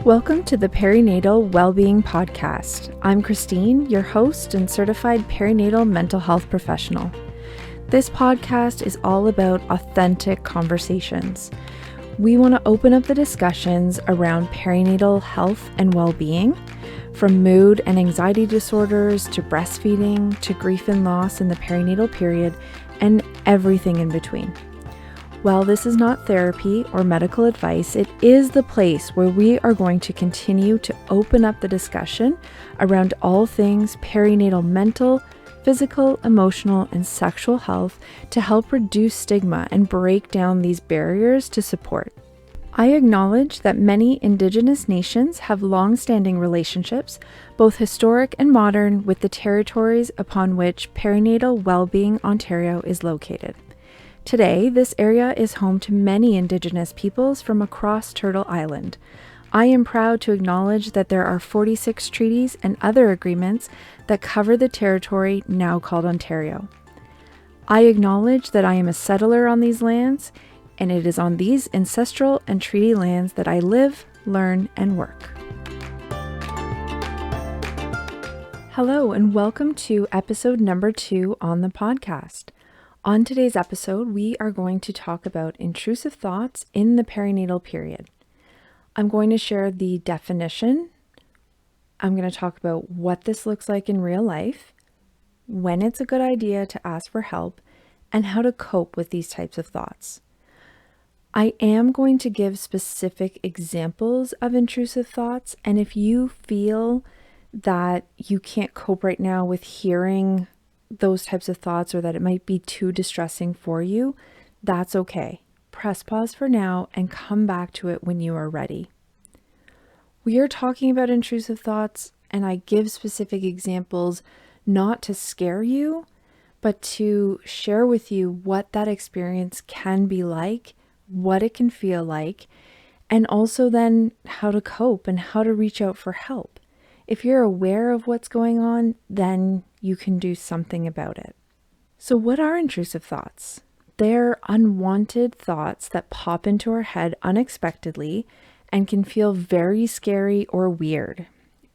Welcome to the Perinatal Wellbeing Podcast. I'm Christine, your host and certified perinatal mental health professional. This podcast is all about authentic conversations. We want to open up the discussions around perinatal health and well-being, from mood and anxiety disorders to breastfeeding to grief and loss in the perinatal period, and everything in between. While this is not therapy or medical advice, it is the place where we are going to continue to open up the discussion around all things perinatal mental, physical, emotional, and sexual health to help reduce stigma and break down these barriers to support. I acknowledge that many Indigenous nations have long-standing relationships, both historic and modern, with the territories upon which Perinatal Wellbeing Ontario is located. Today, this area is home to many Indigenous peoples from across Turtle Island. I am proud to acknowledge that there are 46 treaties and other agreements that cover the territory now called Ontario. I acknowledge that I am a settler on these lands, and it is on these ancestral and treaty lands that I live, learn, and work. Hello, and welcome to episode number 2 on the podcast. On today's episode, we are going to talk about intrusive thoughts in the perinatal period. I'm going to share the definition. I'm going to talk about what this looks like in real life, when it's a good idea to ask for help, and how to cope with these types of thoughts. I am going to give specific examples of intrusive thoughts, and if you feel that you can't cope right now with hearing those types of thoughts, or that it might be too distressing for you, that's okay. Press pause for now and come back to it when you are ready. We are talking about intrusive thoughts, and I give specific examples not to scare you, but to share with you what that experience can be like, what it can feel like, and also then how to cope and how to reach out for help. If you're aware of what's going on, then you can do something about it. So what are intrusive thoughts? They're unwanted thoughts that pop into our head unexpectedly and can feel very scary or weird.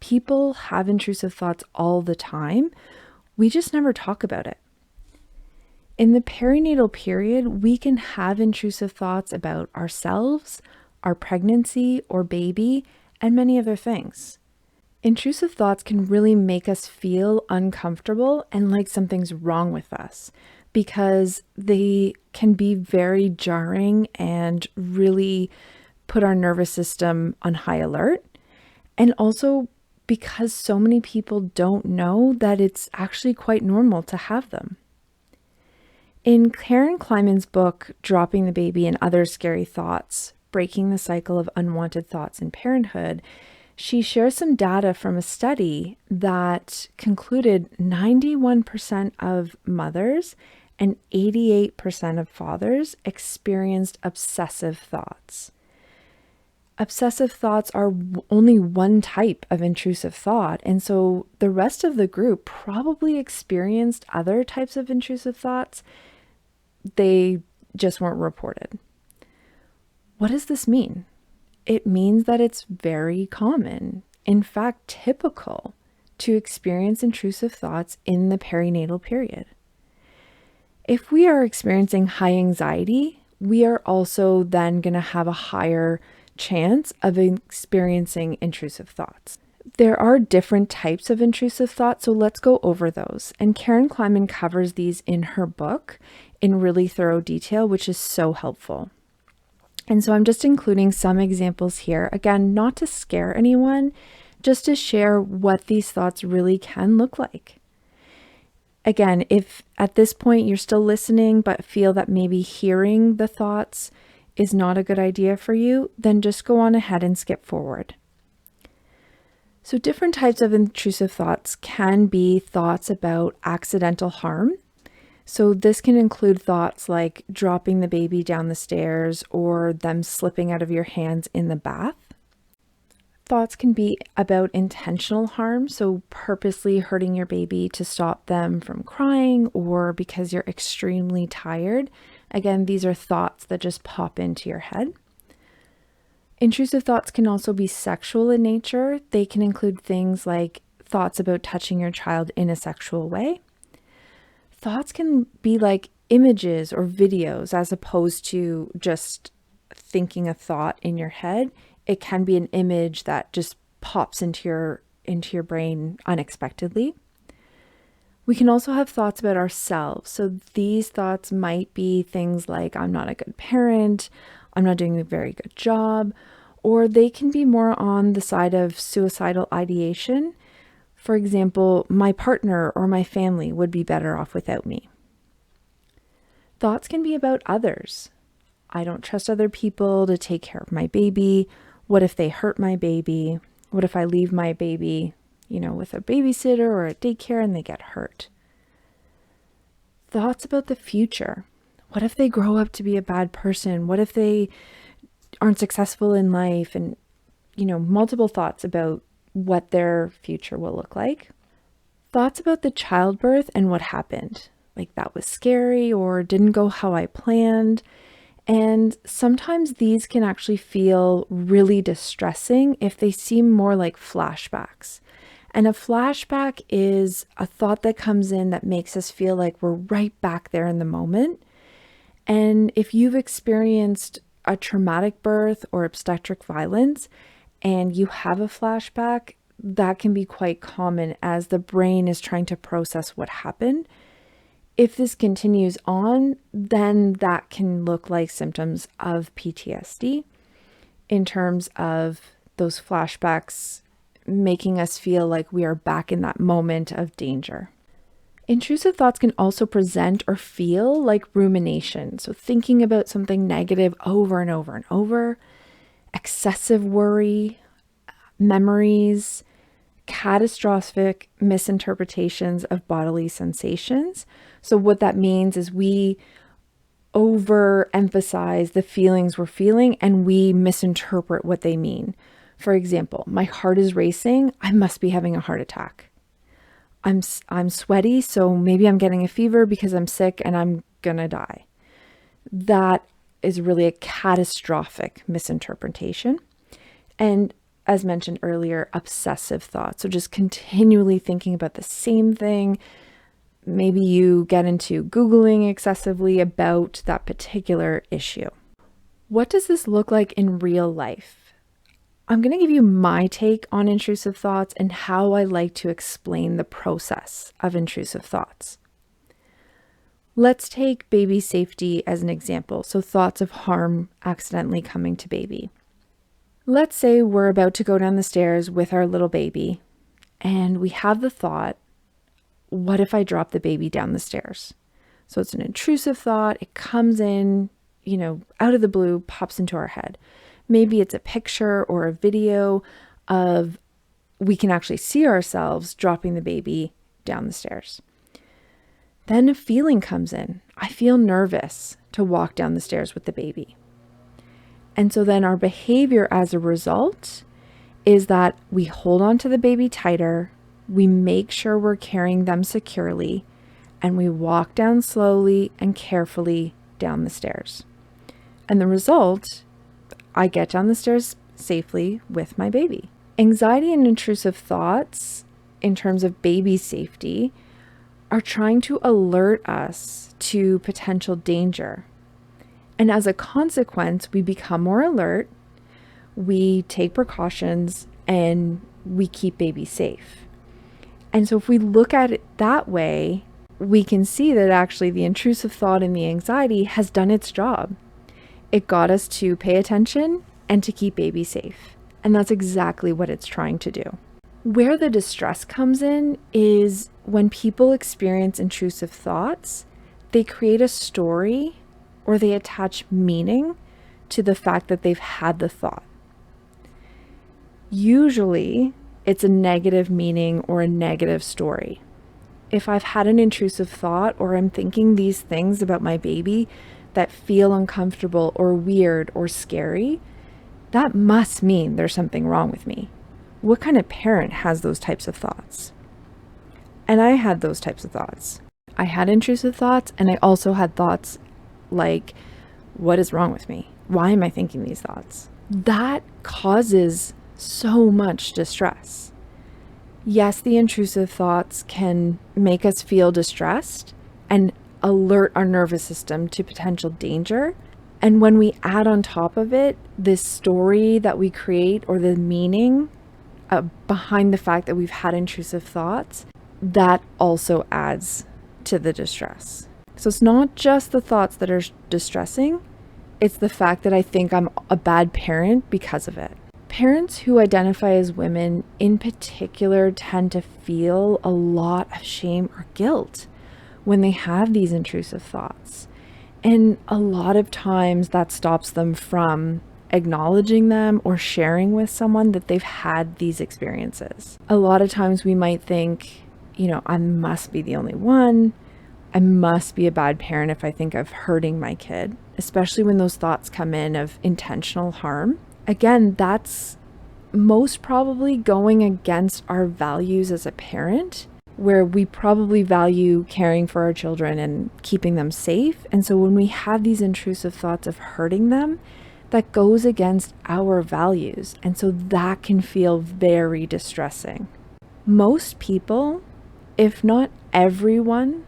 People have intrusive thoughts all the time. We just never talk about it. In the perinatal period, we can have intrusive thoughts about ourselves, our pregnancy or baby, and many other things. Intrusive thoughts can really make us feel uncomfortable and like something's wrong with us because they can be very jarring and really put our nervous system on high alert. And also because so many people don't know that it's actually quite normal to have them. In Karen Kleiman's book, Dropping the Baby and Other Scary Thoughts, Breaking the Cycle of Unwanted Thoughts in Parenthood, she shares some data from a study that concluded 91% of mothers and 88% of fathers experienced obsessive thoughts. Obsessive thoughts are only one type of intrusive thought, and so the rest of the group probably experienced other types of intrusive thoughts. They just weren't reported. What does this mean? It means that it's very common, in fact, typical, to experience intrusive thoughts in the perinatal period. If we are experiencing high anxiety, we are also then going to have a higher chance of experiencing intrusive thoughts. There are different types of intrusive thoughts, so let's go over those. And Karen Kleiman covers these in her book in really thorough detail, which is so helpful. And so I'm just including some examples here, again, not to scare anyone, just to share what these thoughts really can look like. Again, if at this point you're still listening, but feel that maybe hearing the thoughts is not a good idea for you, then just go on ahead and skip forward. So different types of intrusive thoughts can be thoughts about accidental harm. So this can include thoughts like dropping the baby down the stairs or them slipping out of your hands in the bath. Thoughts can be about intentional harm, so purposely hurting your baby to stop them from crying or because you're extremely tired. Again, these are thoughts that just pop into your head. Intrusive thoughts can also be sexual in nature. They can include things like thoughts about touching your child in a sexual way. Thoughts can be like images or videos as opposed to just thinking a thought in your head. It can be an image that just pops into your brain unexpectedly. We can also have thoughts about ourselves. So these thoughts might be things like, I'm not a good parent, I'm not doing a very good job, or they can be more on the side of suicidal ideation. For example, my partner or my family would be better off without me. Thoughts can be about others. I don't trust other people to take care of my baby. What if they hurt my baby? What if I leave my baby, with a babysitter or at daycare and they get hurt? Thoughts about the future. What if they grow up to be a bad person? What if they aren't successful in life? And, multiple thoughts about what their future will look like. Thoughts about the childbirth and what happened. Like that was scary or didn't go how I planned. And sometimes these can actually feel really distressing if they seem more like flashbacks. And a flashback is a thought that comes in that makes us feel like we're right back there in the moment. And if you've experienced a traumatic birth or obstetric violence and you have a flashback, that can be quite common as the brain is trying to process what happened. If this continues on, then that can look like symptoms of PTSD in terms of those flashbacks making us feel like we are back in that moment of danger. Intrusive thoughts can also present or feel like rumination. So thinking about something negative over and over and over, excessive worry, memories, catastrophic misinterpretations of bodily sensations. So what that means is we overemphasize the feelings we're feeling and we misinterpret what they mean. For example, my heart is racing. I must be having a heart attack. I'm sweaty, so maybe I'm getting a fever because I'm sick and I'm gonna die. That is really a catastrophic misinterpretation. And as mentioned earlier, obsessive thoughts. So just continually thinking about the same thing. Maybe you get into Googling excessively about that particular issue. What does this look like in real life? I'm going to give you my take on intrusive thoughts and how I like to explain the process of intrusive thoughts. Let's take baby safety as an example. So thoughts of harm accidentally coming to baby. Let's say we're about to go down the stairs with our little baby and we have the thought, what if I drop the baby down the stairs? So it's an intrusive thought. It comes in, out of the blue, pops into our head. Maybe it's a picture or a video of we can actually see ourselves dropping the baby down the stairs. Then a feeling comes in. I feel nervous to walk down the stairs with the baby. And so then our behavior as a result is that we hold on to the baby tighter, we make sure we're carrying them securely, and we walk down slowly and carefully down the stairs. And the result, I get down the stairs safely with my baby. Anxiety and intrusive thoughts, in terms of baby safety, are trying to alert us to potential danger. And as a consequence, we become more alert, we take precautions, and we keep baby safe. And so if we look at it that way, we can see that actually the intrusive thought and the anxiety has done its job. It got us to pay attention and to keep baby safe. And that's exactly what it's trying to do. Where the distress comes in is when people experience intrusive thoughts, they create a story or they attach meaning to the fact that they've had the thought. Usually, it's a negative meaning or a negative story. If I've had an intrusive thought or I'm thinking these things about my baby that feel uncomfortable or weird or scary, that must mean there's something wrong with me. What kind of parent has those types of thoughts? And I had those types of thoughts. I had intrusive thoughts, and I also had thoughts like, what is wrong with me? Why am I thinking these thoughts? that causes so much distress. Yes, the intrusive thoughts can make us feel distressed and alert our nervous system to potential danger. And when we add on top of it this story that we create or the meaning behind the fact that we've had intrusive thoughts, that also adds to the distress. So it's not just the thoughts that are distressing, it's the fact that I think I'm a bad parent because of it. Parents who identify as women in particular tend to feel a lot of shame or guilt when they have these intrusive thoughts. And a lot of times that stops them from acknowledging them or sharing with someone that they've had these experiences. A lot of times we might think, I must be the only one. I must be a bad parent if I think of hurting my kid, especially when those thoughts come in of intentional harm. Again, that's most probably going against our values as a parent, where we probably value caring for our children and keeping them safe. And so when we have these intrusive thoughts of hurting them, that goes against our values. And so that can feel very distressing. Most people, if not everyone,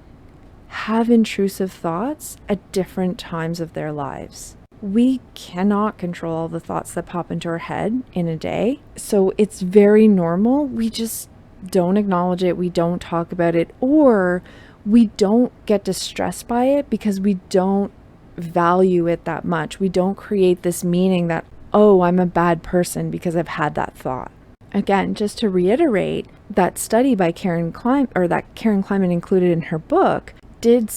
have intrusive thoughts at different times of their lives. We cannot control all the thoughts that pop into our head in a day. So it's very normal. We just don't acknowledge it. We don't talk about it, or we don't get distressed by it because we don't value it that much. We don't create this meaning that, oh, I'm a bad person because I've had that thought. Again, just to reiterate, that study by Karen Kleiman, or that Karen Kleiman included in her book, did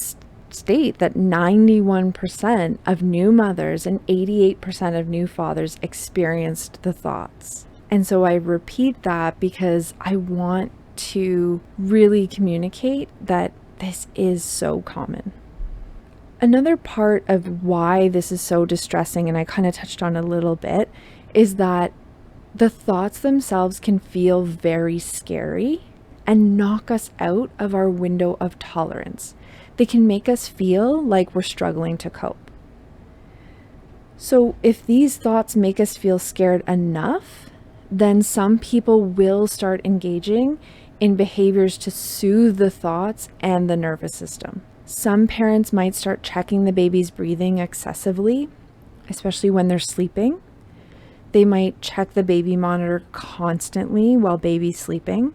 state that 91% of new mothers and 88% of new fathers experienced the thoughts. And so I repeat that because I want to really communicate that this is so common. Another part of why this is so distressing, and I kind of touched on a little bit, is that the thoughts themselves can feel very scary and knock us out of our window of tolerance. They can make us feel like we're struggling to cope. So if these thoughts make us feel scared enough, then some people will start engaging in behaviors to soothe the thoughts and the nervous system. Some parents might start checking the baby's breathing excessively, especially when they're sleeping. They might check the baby monitor constantly while baby's sleeping,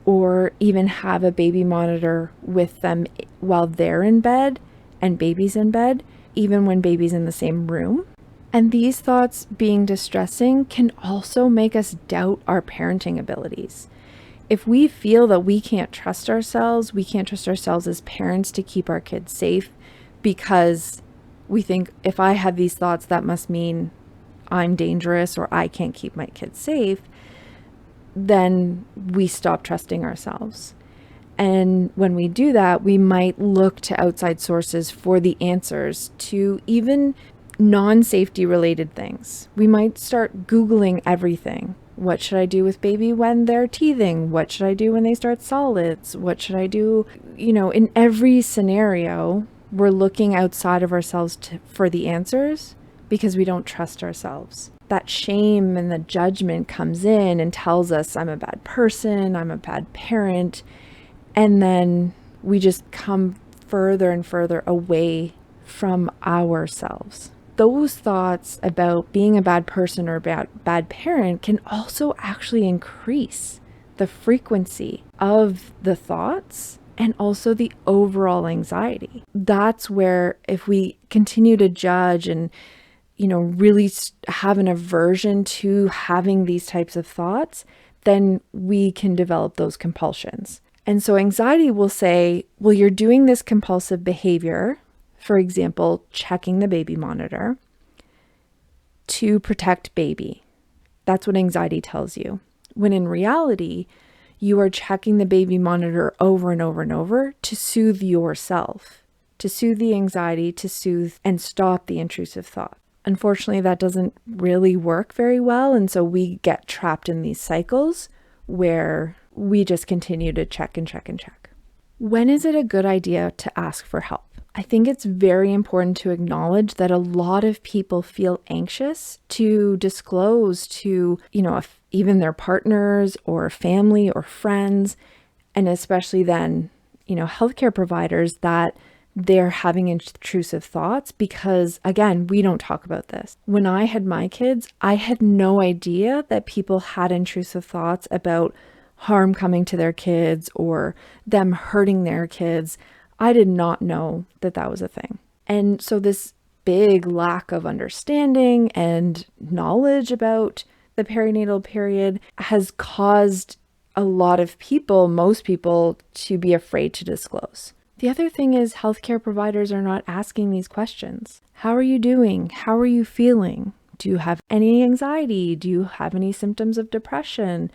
or even have a baby monitor with them while they're in bed and baby's in bed, even when baby's in the same room. And these thoughts being distressing can also make us doubt our parenting abilities. If we feel that we can't trust ourselves as parents to keep our kids safe because we think if I have these thoughts, that must mean I'm dangerous or I can't keep my kids safe, then we stop trusting ourselves. And when we do that, we might look to outside sources for the answers to even non-safety related things. We might start Googling everything. What should I do with baby when they're teething? What should I do when they start solids? What should I do? In every scenario, we're looking outside of ourselves for the answers because we don't trust ourselves. That shame and the judgment comes in and tells us I'm a bad person, I'm a bad parent, and then we just come further and further away from ourselves. Those thoughts about being a bad person or a bad parent can also actually increase the frequency of the thoughts and also the overall anxiety. That's where if we continue to judge and really have an aversion to having these types of thoughts, then we can develop those compulsions. And so anxiety will say, well, you're doing this compulsive behavior, for example, checking the baby monitor, to protect baby. That's what anxiety tells you. When in reality, you are checking the baby monitor over and over and over to soothe yourself, to soothe the anxiety, to soothe and stop the intrusive thought. Unfortunately, that doesn't really work very well. And so we get trapped in these cycles where we just continue to check and check and check. When is it a good idea to ask for help? I think it's very important to acknowledge that a lot of people feel anxious to disclose to, if even their partners or family or friends, and especially then, healthcare providers, that they're having intrusive thoughts because, again, we don't talk about this. When I had my kids, I had no idea that people had intrusive thoughts about harm coming to their kids or them hurting their kids. I did not know that that was a thing. And so this big lack of understanding and knowledge about the perinatal period has caused a lot of people, most people, to be afraid to disclose. The other thing is healthcare providers are not asking these questions. How are you doing? How are you feeling? Do you have any anxiety? Do you have any symptoms of depression?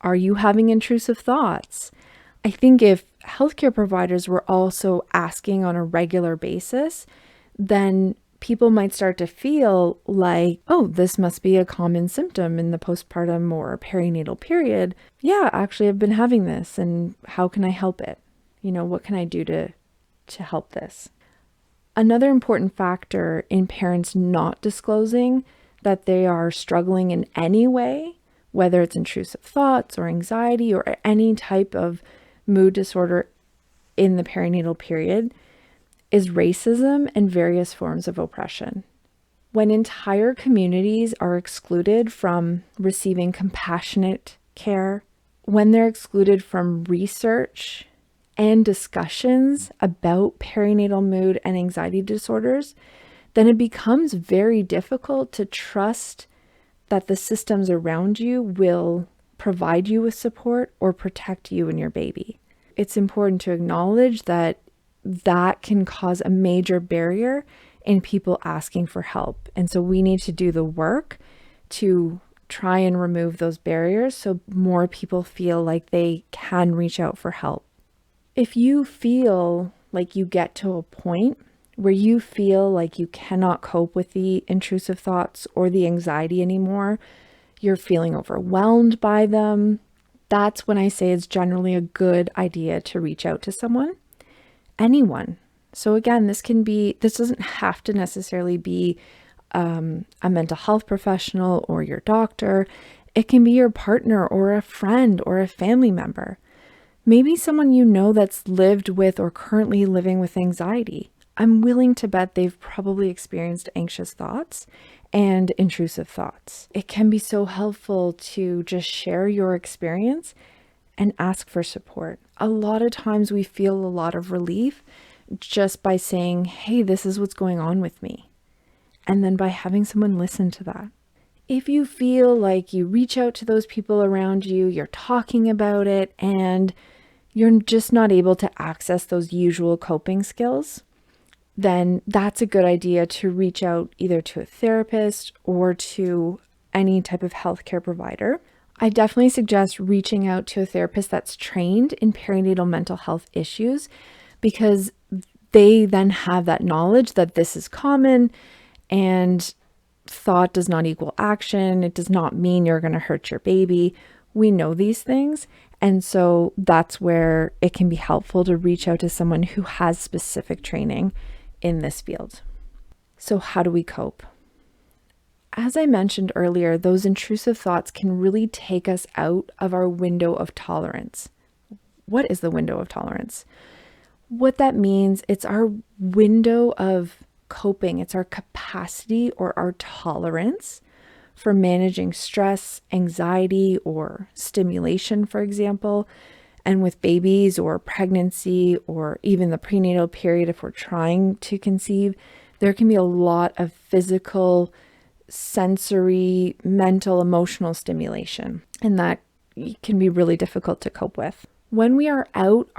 Are you having intrusive thoughts? I think if healthcare providers were also asking on a regular basis, then people might start to feel like, oh, this must be a common symptom in the postpartum or perinatal period. Yeah, actually, I've been having this, and how can I help it? What can I do to help this? Another important factor in parents not disclosing that they are struggling in any way, whether it's intrusive thoughts or anxiety or any type of mood disorder in the perinatal period, is racism and various forms of oppression. When entire communities are excluded from receiving compassionate care, when they're excluded from research and discussions about perinatal mood and anxiety disorders, then it becomes very difficult to trust that the systems around you will provide you with support or protect you and your baby. It's important to acknowledge that that can cause a major barrier in people asking for help. And so we need to do the work to try and remove those barriers so more people feel like they can reach out for help. If you feel like you get to a point where you feel like you cannot cope with the intrusive thoughts or the anxiety anymore, you're feeling overwhelmed by them, that's when I say it's generally a good idea to reach out to someone, anyone. So again, this doesn't have to necessarily be a mental health professional or your doctor. It can be your partner or a friend or a family member. Maybe someone that's lived with or currently living with anxiety. I'm willing to bet they've probably experienced anxious thoughts and intrusive thoughts. It can be so helpful to just share your experience and ask for support. A lot of times we feel a lot of relief just by saying, hey, this is what's going on with me. And then by having someone listen to that. If you feel like you reach out to those people around you, you're talking about it, and you're just not able to access those usual coping skills, then that's a good idea to reach out either to a therapist or to any type of healthcare provider. I definitely suggest reaching out to a therapist that's trained in perinatal mental health issues, because they then have that knowledge that this is common, and thought does not equal action. It does not mean you're going to hurt your baby. We know these things. And so that's where it can be helpful to reach out to someone who has specific training in this field. So how do we cope? As I mentioned earlier, those intrusive thoughts can really take us out of our window of tolerance. What is the window of tolerance? What that means, it's our window of coping. It's our capacity or our tolerance for managing stress, anxiety, or stimulation, for example. And with babies or pregnancy or even the prenatal period, if we're trying to conceive, there can be a lot of physical, sensory, mental, emotional stimulation. And that can be really difficult to cope with. When we are out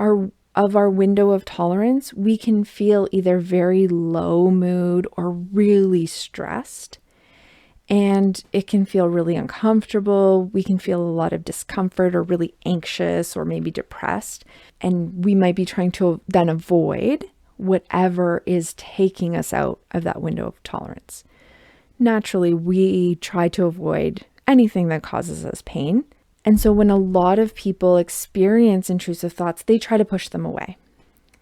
of our window of tolerance, we can feel either very low mood or really stressed. And it can feel really uncomfortable. We can feel a lot of discomfort or really anxious or maybe depressed. And we might be trying to then avoid whatever is taking us out of that window of tolerance. Naturally, we try to avoid anything that causes us pain. And so when a lot of people experience intrusive thoughts, they try to push them away.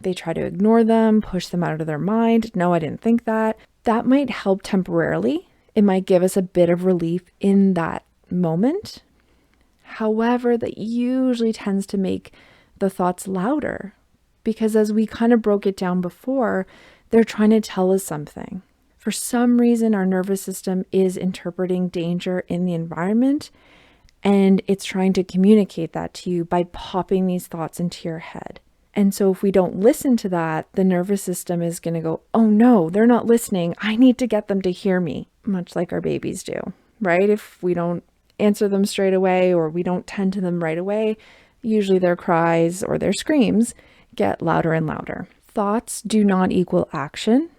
they try to ignore them, push them out of their mind. No, I didn't think that. That might help temporarily. It might give us a bit of relief in that moment. However, that usually tends to make the thoughts louder because, as we kind of broke it down before, they're trying to tell us something. For some reason, our nervous system is interpreting danger in the environment, and it's trying to communicate that to you by popping these thoughts into your head. And so if we don't listen to that, the nervous system is going to go, oh no, they're not listening. I need to get them to hear me, much like our babies do, right? If we don't answer them straight away or we don't tend to them right away, usually their cries or their screams get louder and louder. Thoughts do not equal action.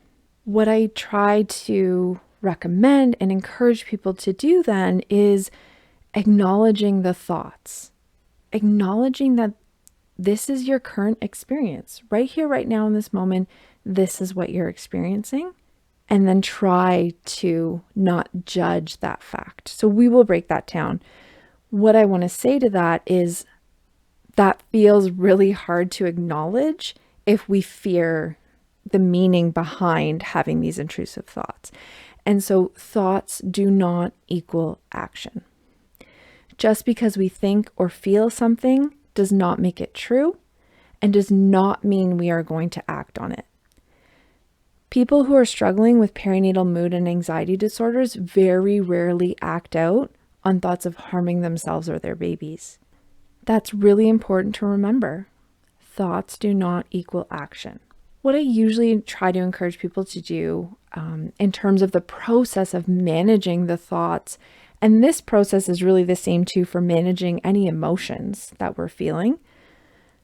What I try to recommend and encourage people to do then is acknowledging the thoughts, acknowledging that this is your current experience right here, right now in this moment. This is what you're experiencing. And then try to not judge that fact. So we will break that down. What I want to say to that is that feels really hard to acknowledge if we fear the meaning behind having these intrusive thoughts. And so thoughts do not equal action. Just because we think or feel something does not make it true and does not mean we are going to act on it. People who are struggling with perinatal mood and anxiety disorders very rarely act out on thoughts of harming themselves or their babies. That's really important to remember. Thoughts do not equal action. What I usually try to encourage people to do in terms of the process of managing the thoughts, and this process is really the same too for managing any emotions that we're feeling.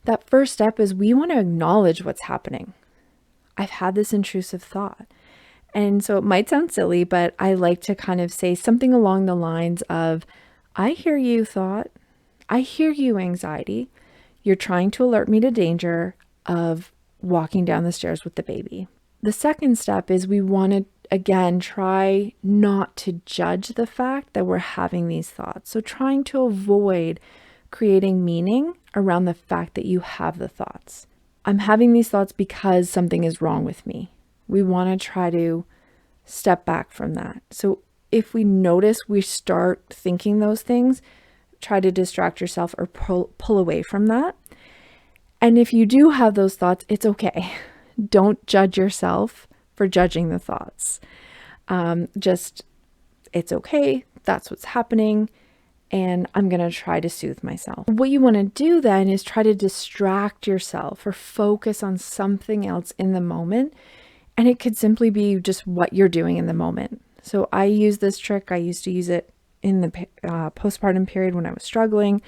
That first step is we want to acknowledge what's happening. I've had this intrusive thought. And so it might sound silly, but I like to kind of say something along the lines of, I hear you, thought. I hear you, anxiety. You're trying to alert me to danger of walking down the stairs with the baby. The second step is we want to, again, try not to judge the fact that we're having these thoughts. So trying to avoid creating meaning around the fact that you have the thoughts. I'm having these thoughts because something is wrong with me. We want to try to step back from that. So if we notice we start thinking those things, try to distract yourself or pull away from that. And if you do have those thoughts, it's okay. Don't judge yourself for judging the thoughts. It's okay. That's what's happening. And I'm going to try to soothe myself. What you want to do then is try to distract yourself or focus on something else in the moment. And it could simply be just what you're doing in the moment. So I use this trick. I used to use it in the postpartum period when I was struggling.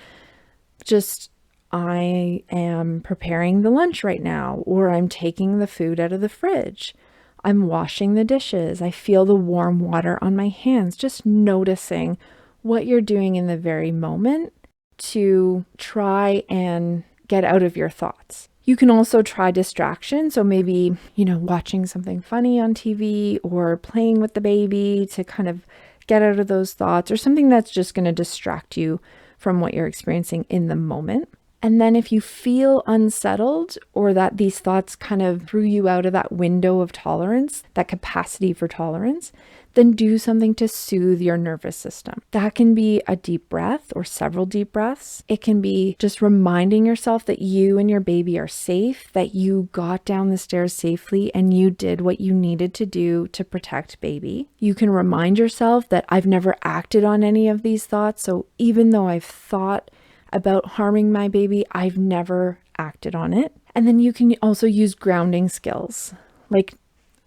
I am preparing the lunch right now, or I'm taking the food out of the fridge. I'm washing the dishes. I feel the warm water on my hands, just noticing what you're doing in the very moment to try and get out of your thoughts. You can also try distraction. So maybe, watching something funny on TV or playing with the baby to kind of get out of those thoughts, or something that's just going to distract you from what you're experiencing in the moment. And then if you feel unsettled or that these thoughts kind of threw you out of that window of tolerance, that capacity for tolerance, then do something to soothe your nervous system. That can be a deep breath or several deep breaths. It can be just reminding yourself that you and your baby are safe, that you got down the stairs safely and you did what you needed to do to protect baby. You can remind yourself that I've never acted on any of these thoughts. So even though I've thought about harming my baby, I've never acted on it. And then you can also use grounding skills.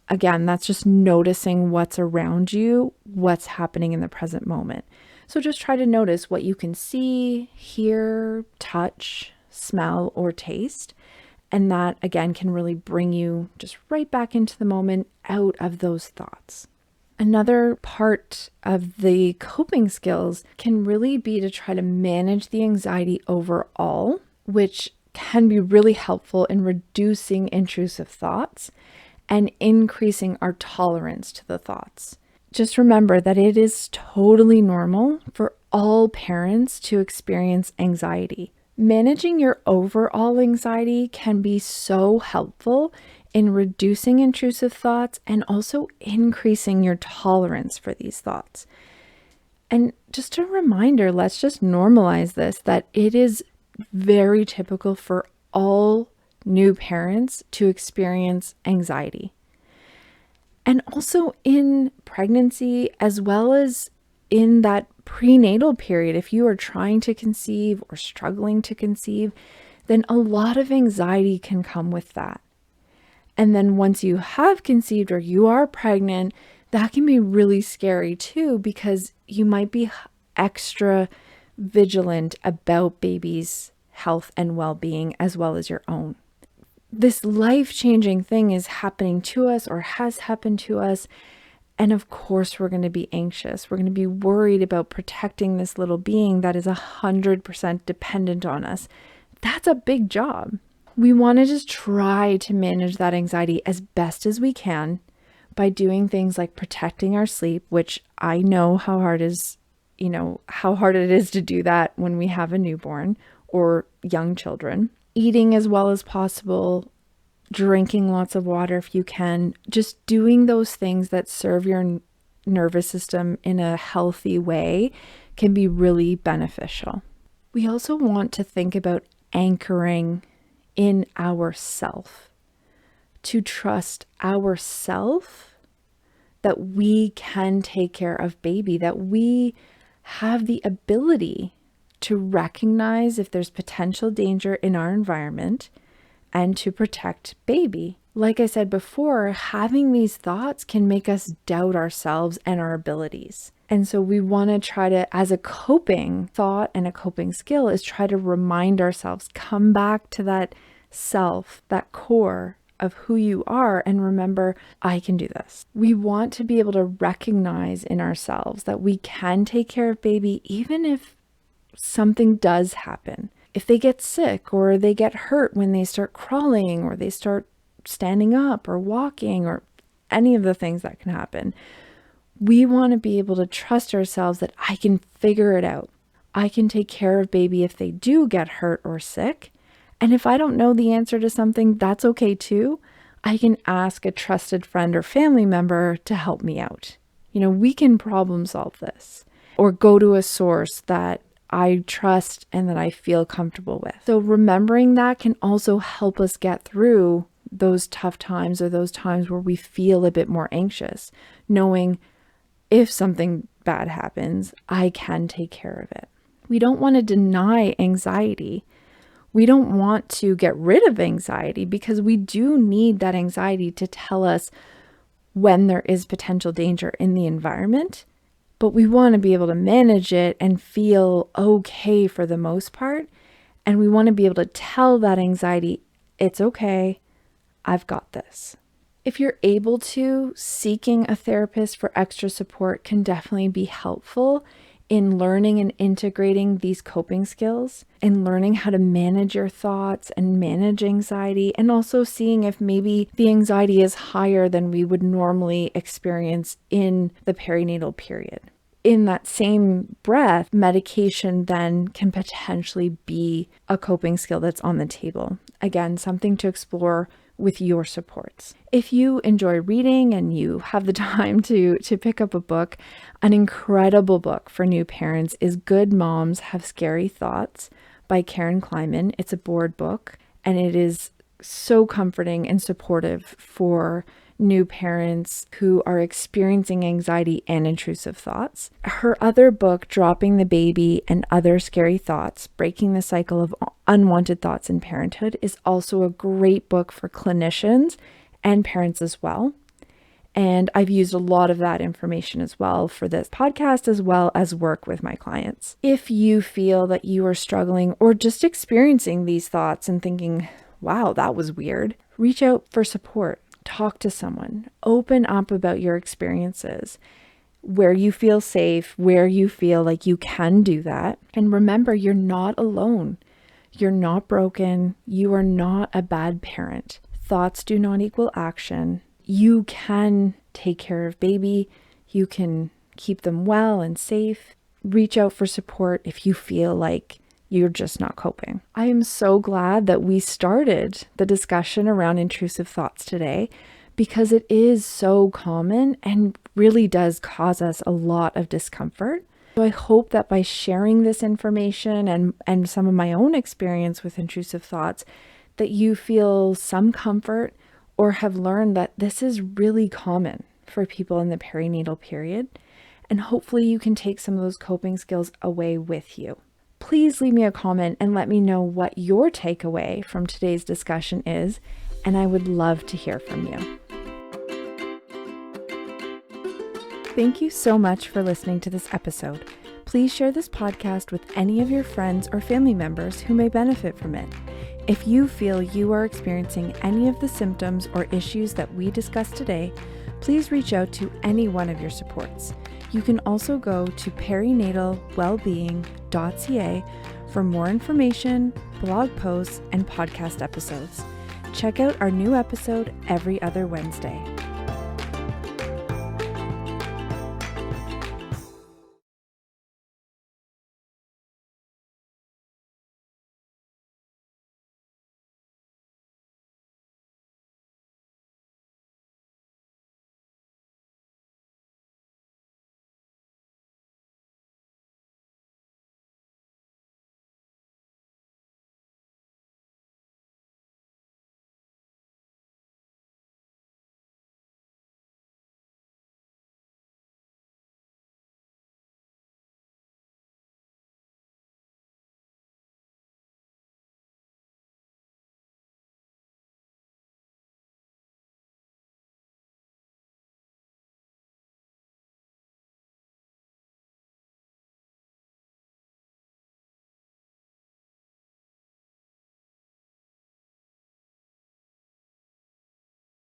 Again, that's just noticing what's around you, what's happening in the present moment. So just try to notice what you can see, hear, touch, smell, or taste. And that, again, can really bring you just right back into the moment, out of those thoughts. Another part of the coping skills can really be to try to manage the anxiety overall, which can be really helpful in reducing intrusive thoughts and increasing our tolerance to the thoughts. Just remember that it is totally normal for all parents to experience anxiety. Managing your overall anxiety can be so helpful in reducing intrusive thoughts and also increasing your tolerance for these thoughts. And just a reminder, let's just normalize this, that it is very typical for all new parents to experience anxiety. And also in pregnancy, as well as in that prenatal period, if you are trying to conceive or struggling to conceive, then a lot of anxiety can come with that. And then once you have conceived or you are pregnant, that can be really scary too, because you might be extra vigilant about baby's health and well-being as well as your own. This life-changing thing is happening to us or has happened to us. And of course, we're going to be anxious. We're going to be worried about protecting this little being that is 100% dependent on us. That's a big job. We want to just try to manage that anxiety as best as we can by doing things like protecting our sleep, which I know how hard it is to do that when we have a newborn or young children. Eating as well as possible, drinking lots of water if you can, just doing those things that serve your nervous system in a healthy way can be really beneficial. We also want to think about anchoring in ourself, to trust ourself that we can take care of baby, that we have the ability to recognize if there's potential danger in our environment and to protect baby. Like I said before, having these thoughts can make us doubt ourselves and our abilities. And so we want to try to, as a coping thought and a coping skill, is try to remind ourselves, come back to that self, that core of who you are, and remember, I can do this. We want to be able to recognize in ourselves that we can take care of baby, even if something does happen. If they get sick or they get hurt when they start crawling or they start standing up or walking or any of the things that can happen, we want to be able to trust ourselves that I can figure it out. I can take care of baby if they do get hurt or sick. And if I don't know the answer to something, that's okay too. I can ask a trusted friend or family member to help me out. We can problem solve this, or go to a source that I trust and that I feel comfortable with. So remembering that can also help us get through those tough times or those times where we feel a bit more anxious, knowing if something bad happens, I can take care of it. We don't want to deny anxiety. We don't want to get rid of anxiety, because we do need that anxiety to tell us when there is potential danger in the environment. But we want to be able to manage it and feel okay for the most part. And we want to be able to tell that anxiety, it's okay, I've got this. If you're able to, seeking a therapist for extra support can definitely be helpful in learning and integrating these coping skills and learning how to manage your thoughts and manage anxiety, and also seeing if maybe the anxiety is higher than we would normally experience in the perinatal period. In that same breath, medication then can potentially be a coping skill that's on the table. Again, something to explore with your supports. If you enjoy reading and you have the time to pick up a book, an incredible book for new parents is Good Moms Have Scary Thoughts by Karen Kleiman. It's a board book, and it is so comforting and supportive for new parents who are experiencing anxiety and intrusive thoughts. Her other book, Dropping the Baby and Other Scary Thoughts, Breaking the Cycle of Unwanted Thoughts in Parenthood, is also a great book for clinicians and parents as well. And I've used a lot of that information as well for this podcast, as well as work with my clients. If you feel that you are struggling or just experiencing these thoughts and thinking, wow, that was weird, reach out for support. Talk to someone, open up about your experiences, where you feel safe, where you feel like you can do that. And remember, you're not alone. You're not broken. You are not a bad parent. Thoughts do not equal action. You can take care of baby. You can keep them well and safe. Reach out for support if you feel like You're just not coping. I am so glad that we started the discussion around intrusive thoughts today, because it is so common and really does cause us a lot of discomfort. So I hope that by sharing this information and some of my own experience with intrusive thoughts, that you feel some comfort or have learned that this is really common for people in the perinatal period. And hopefully you can take some of those coping skills away with you. Please leave me a comment and let me know what your takeaway from today's discussion is, and I would love to hear from you. Thank you so much for listening to this episode. Please share this podcast with any of your friends or family members who may benefit from it. If you feel you are experiencing any of the symptoms or issues that we discussed today, please reach out to any one of your supports. You can also go to perinatalwellbeing.ca for more information, blog posts, and podcast episodes. Check out our new episode every other Wednesday.